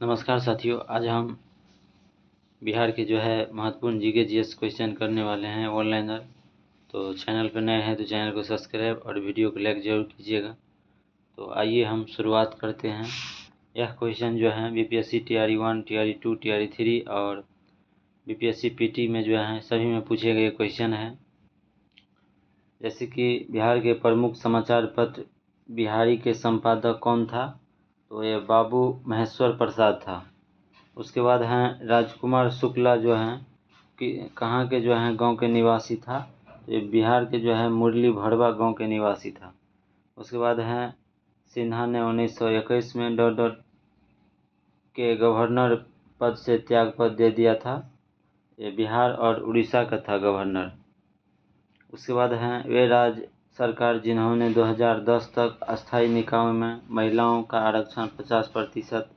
नमस्कार साथियों, आज हम बिहार के महत्वपूर्ण जीके जीएस क्वेश्चन करने वाले हैं ऑनलाइनर। तो चैनल पर नए हैं तो चैनल को सब्सक्राइब और वीडियो को लाइक जरूर कीजिएगा। तो आइए हम शुरुआत करते हैं। यह question BPSC TRE 1, TRE 2, TRE 3 और बीपीएससी पीटी में सभी में पूछे गए क्वेश्चन है। जैसे कि बिहार के प्रमुख समाचार पत्र बिहारी के संपादक कौन था? तो ये बाबू महेश्वर प्रसाद था। उसके बाद हैं राजकुमार शुक्ला कि कहाँ के गांव के निवासी था? ये बिहार के मुरली भड़वा गांव के निवासी था। उसके बाद हैं सिन्हा ने 1921 में डॉट के गवर्नर पद से त्याग पद दे दिया था। ये बिहार और उड़ीसा का था गवर्नर। उसके बाद हैं वे राज्य सरकार जिन्होंने 2010 तक अस्थायी निकायों में महिलाओं का आरक्षण 50%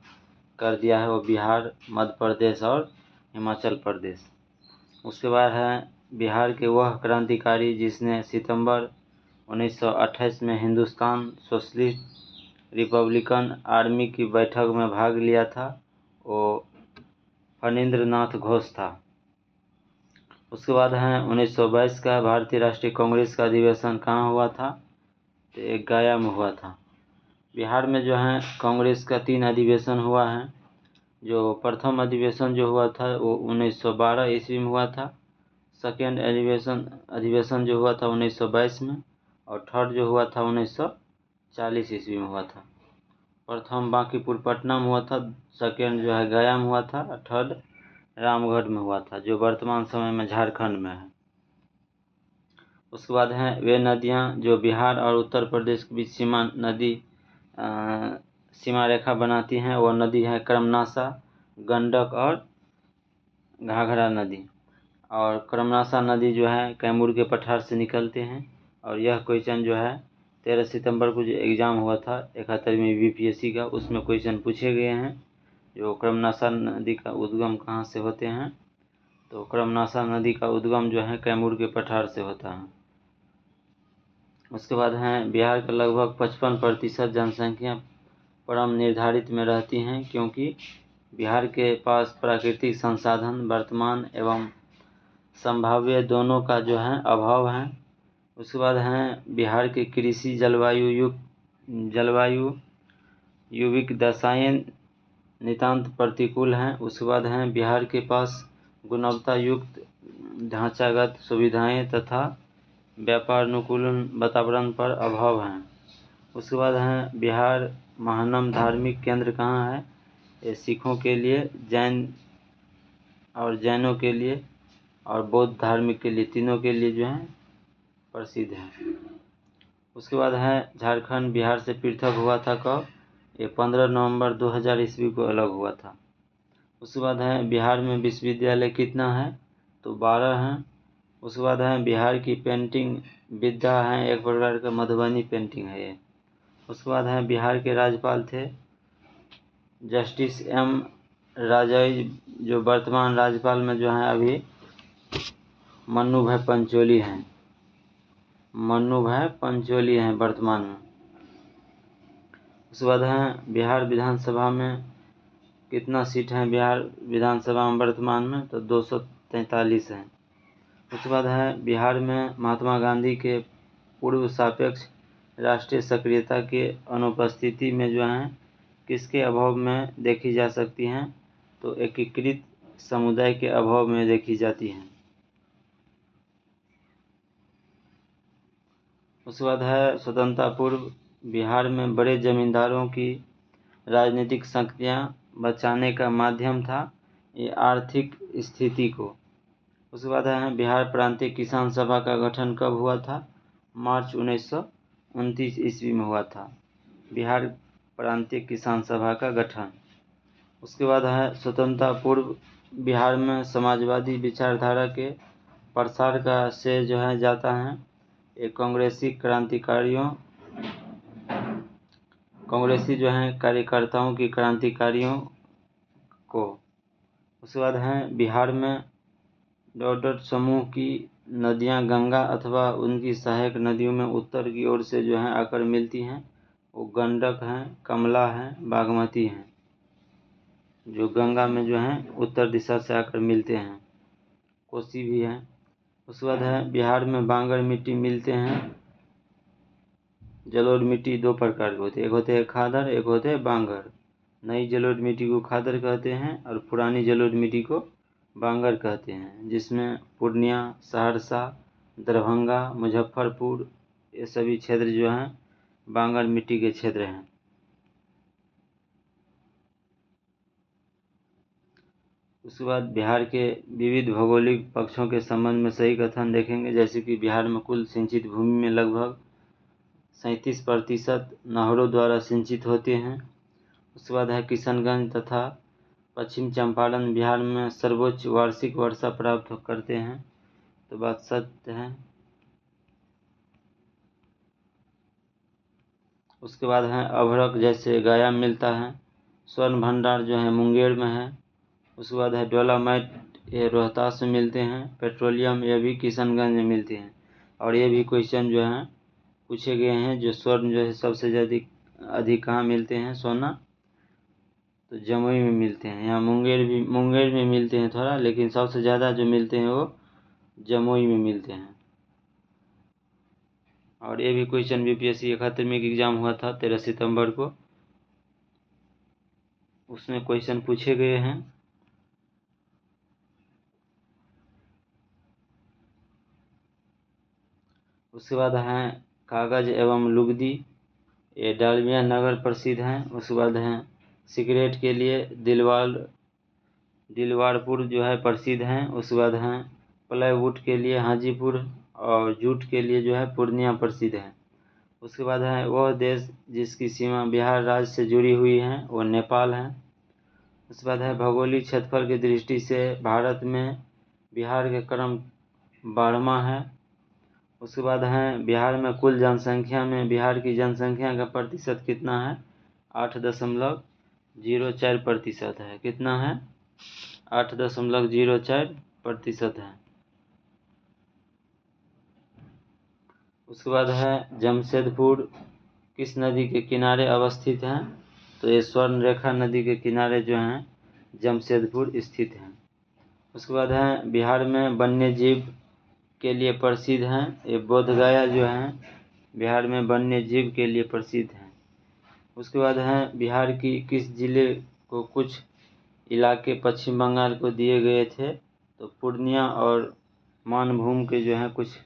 कर दिया है, वो बिहार, मध्य प्रदेश और हिमाचल प्रदेश। उसके बाद है बिहार के वह क्रांतिकारी जिसने सितंबर 1928 में हिंदुस्तान सोशलिस्ट रिपब्लिकन आर्मी की बैठक में भाग लिया था, वो फणींद्र नाथ घोष था। उसके बाद है 1922 का भारतीय राष्ट्रीय कांग्रेस का अधिवेशन कहाँ हुआ था? तो एक गया में हुआ था। बिहार में कांग्रेस का 3 अधिवेशन हुआ है। जो प्रथम अधिवेशन जो हुआ था वो 1912 ईस्वी में हुआ था। सेकेंड अधिवेशन जो हुआ था 1922 में, और थर्ड जो हुआ था 1940 ईस्वी में हुआ था। प्रथम बांकीपुर पटना में हुआ था, सेकेंड गया में हुआ था, और थर्ड रामगढ़ में हुआ था, जो वर्तमान समय में झारखंड में है। उसके बाद हैं वे नदियां जो बिहार और उत्तर प्रदेश के बीच सीमा रेखा बनाती हैं, वो नदी है कर्मनाशा, गंडक और घाघरा नदी। और कर्मनाशा नदी कैमूर के पठार से निकलते हैं। और यह क्वेश्चन 13 सितंबर को जो एग्ज़ाम हुआ था 71वीं बीपीएससी का, उसमें क्वेश्चन पूछे गए हैं। जो कर्मनाशा नदी का उद्गम कहाँ से होते हैं? तो कर्मनाशा नदी का उद्गम कैमूर के पठार से होता है। उसके बाद बिहार का लगभग 55% जनसंख्या परम निर्धारित में रहती हैं, क्योंकि बिहार के पास प्राकृतिक संसाधन वर्तमान एवं संभाव्य दोनों का अभाव है। उसके बाद बिहार के कृषि जलवायु युविक दशाएं नितांत प्रतिकूल हैं। उसके बाद बिहार के पास गुणवत्ता युक्त ढांचागत सुविधाएं तथा व्यापारानुकूलन वातावरण पर अभाव हैं। उसके बाद बिहार महानम धार्मिक केंद्र कहाँ है? ये सिखों के लिए, जैनों के लिए और बौद्ध धार्मिक के लिए, तीनों के लिए प्रसिद्ध है। उसके बाद झारखंड बिहार से पृथक हुआ था कब? ये 15 नवंबर 2000 ईस्वी को अलग हुआ था। उसके बाद बिहार में विश्वविद्यालय कितना है? तो 12 हैं। उसके बाद बिहार की पेंटिंग विद्या है, एक प्रकार का मधुबनी पेंटिंग है ये। उसके बाद बिहार के राज्यपाल थे जस्टिस एम राजई, जो वर्तमान राज्यपाल में अभी मन्नू भाई पंचोली हैं वर्तमान में। उसके बाद बिहार विधानसभा में कितना सीट है? बिहार विधानसभा में वर्तमान में तो 243 हैं। उसके बाद बिहार में महात्मा गांधी के पूर्व सापेक्ष राष्ट्रीय सक्रियता के अनुपस्थिति में किसके अभाव में देखी जा सकती हैं? तो एकीकृत समुदाय के अभाव में देखी जाती हैं। उसके बाद स्वतंत्रता पूर्व बिहार में बड़े जमींदारों की राजनीतिक शक्तियाँ बचाने का माध्यम था ये आर्थिक स्थिति को। उसके बाद बिहार प्रांतीय किसान सभा का गठन कब हुआ था? मार्च 1929 ईस्वी में हुआ था बिहार प्रांतीय किसान सभा का गठन। उसके बाद स्वतंत्रता पूर्व बिहार में समाजवादी विचारधारा के प्रसार का श्रेय जाता है एक कांग्रेसी कार्यकर्ताओं की क्रांतिकारियों को। उसके बाद बिहार में डॉट समूह की नदियां गंगा अथवा उनकी सहायक नदियों में उत्तर की ओर से आकर मिलती हैं, वो गंडक हैं, कमला हैं, बागमती हैं। जो गंगा में जो है उत्तर दिशा से आकर मिलते हैं। कोसी भी है। उसके बाद है बिहार में बांगर मिट्टी मिलते हैं। जलोढ़ मिट्टी दो प्रकार की होती है, एक होते हैं खादर, एक होते हैं बांगर। नई जलोढ़ मिट्टी को खादर कहते हैं और पुरानी जलोढ़ मिट्टी को बांगर कहते हैं, जिसमें पूर्णिया, सहरसा, दरभंगा, मुजफ्फरपुर ये सभी क्षेत्र जो हैं बांगर मिट्टी के क्षेत्र हैं। उसके बाद बिहार के विविध भौगोलिक पक्षों के संबंध में सही कथन देखेंगे, जैसे कि बिहार में कुल सिंचित भूमि में लगभग 37% नहरों द्वारा सिंचित होते हैं। उसके बाद है किशनगंज तथा पश्चिम चंपारण बिहार में सर्वोच्च वार्षिक वर्षा प्राप्त करते हैं, तो बात सत्य है। उसके बाद है अभ्रक जैसे गया मिलता है। स्वर्ण भंडार जो है मुंगेर में है। उसके बाद है डोलामाइट, ये रोहतास में मिलते हैं। पेट्रोलियम ये भी किशनगंज में मिलते हैं। और ये भी क्वेश्चन जो है पूछे गए हैं, जो स्वर्ण जो है सबसे ज़्यादा अधिक कहाँ मिलते हैं सोना, तो जमुई में मिलते हैं। यहाँ मुंगेर में मिलते हैं थोड़ा, लेकिन सबसे ज़्यादा जो मिलते हैं वो जमुई में मिलते हैं। और ये भी क्वेश्चन बीपीएससी 71 में एग्जाम हुआ था 13 सितंबर को, उसमें क्वेश्चन पूछे गए हैं। उसके बाद हैं कागज एवं लुगदी, ये डालमिया नगर प्रसिद्ध हैं। उसके बाद हैं सिगरेट के लिए दिलवारपुर जो है प्रसिद्ध हैं। उसके बाद हैं प्लाईवुड के लिए हाजीपुर, और जूट के लिए जो है पूर्णिया प्रसिद्ध है। उसके बाद है वह देश जिसकी सीमा बिहार राज्य से जुड़ी हुई है, वो नेपाल है। उसके बाद है भौगोलिक क्षेत्रफल की दृष्टि से भारत में बिहार का क्रम 12वां है। उसके बाद है बिहार में कुल जनसंख्या में बिहार की जनसंख्या का प्रतिशत कितना है, 8.04% है। कितना है, 8.04% है। उसके बाद है जमशेदपुर किस नदी के किनारे अवस्थित है, तो ये स्वर्ण रेखा नदी के किनारे जो हैं जमशेदपुर स्थित हैं। उसके बाद है बिहार में वन्य जीव के लिए प्रसिद्ध हैं, ये बोधगया जो हैं बिहार में वन्य जीव के लिए प्रसिद्ध हैं। उसके बाद है बिहार की किस जिले को कुछ इलाके पश्चिम बंगाल को दिए गए थे, तो पूर्णिया और मानभूम के जो हैं कुछ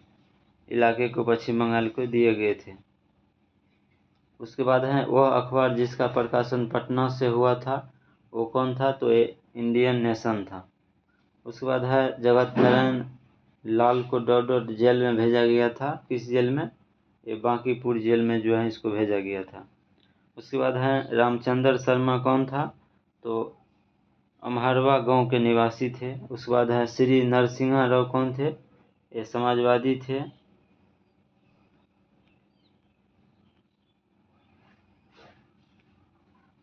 इलाके को पश्चिम बंगाल को दिए गए थे। उसके बाद है वह अखबार जिसका प्रकाशन पटना से हुआ था, वो कौन था, तो ये इंडियन नेशन था। उसके बाद है Jagat Narayan Lal co dot jail में भेजा गया था। किस जेल में, ये बांकीपुर जेल में जो है इसको भेजा गया था। उसके बाद है रामचंद्र शर्मा कौन था, तो अमहरवा गांव के निवासी थे। उसके बाद है श्री नरसिंह राव कौन थे, ये समाजवादी थे।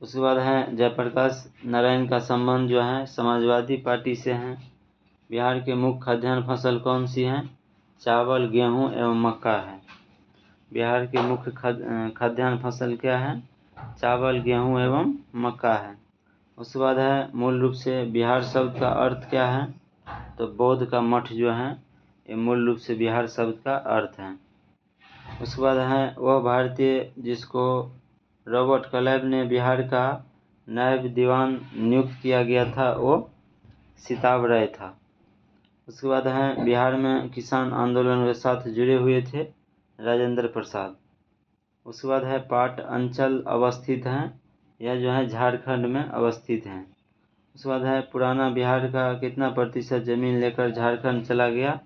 उसके बाद है जयप्रकाश नारायण का संबंध जो है समाजवादी पार्टी से है। बिहार के मुख्य खाद्यान्न फसल कौन सी है, चावल, गेहूं एवं मक्का है। बिहार के मुख्य खाद्यान्न फसल क्या है, चावल, गेहूं एवं मक्का है। उसके बाद है मूल रूप से बिहार शब्द का अर्थ क्या है, तो बौद्ध का मठ जो है ये मूल रूप से बिहार शब्द का अर्थ है। उसके बाद है वह भारतीय जिसको रॉबर्ट क्लाइव ने बिहार का नायब दीवान नियुक्त किया गया था, वो सिताब राय था। उसके बाद है बिहार में किसान आंदोलन के साथ जुड़े हुए थे राजेंद्र प्रसाद। उसके बाद है पाट अंचल अवस्थित हैं, यह जो है झारखंड में अवस्थित हैं। उसके बाद है पुराना बिहार का कितना प्रतिशत जमीन लेकर झारखंड चला गया,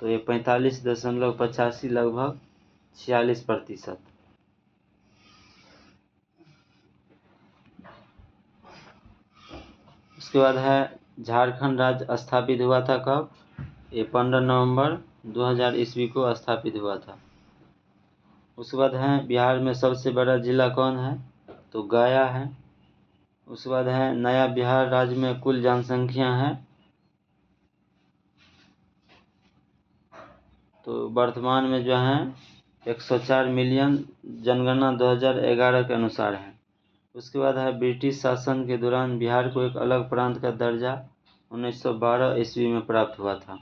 तो ये 45.85 लगभग 46%। उसके बाद है झारखंड राज्य स्थापित हुआ था कब, ये 15 नवंबर 2000 ईस्वी को स्थापित हुआ था। उसके बाद है बिहार में सबसे बड़ा जिला कौन है, तो गया है। उसके बाद है नया बिहार राज्य में कुल जनसंख्या है, तो वर्तमान में जो है 104 मिलियन जनगणना 2011 के अनुसार है। उसके बाद है ब्रिटिश शासन के दौरान बिहार को एक अलग प्रांत का दर्जा 1912 ईस्वी में प्राप्त हुआ था।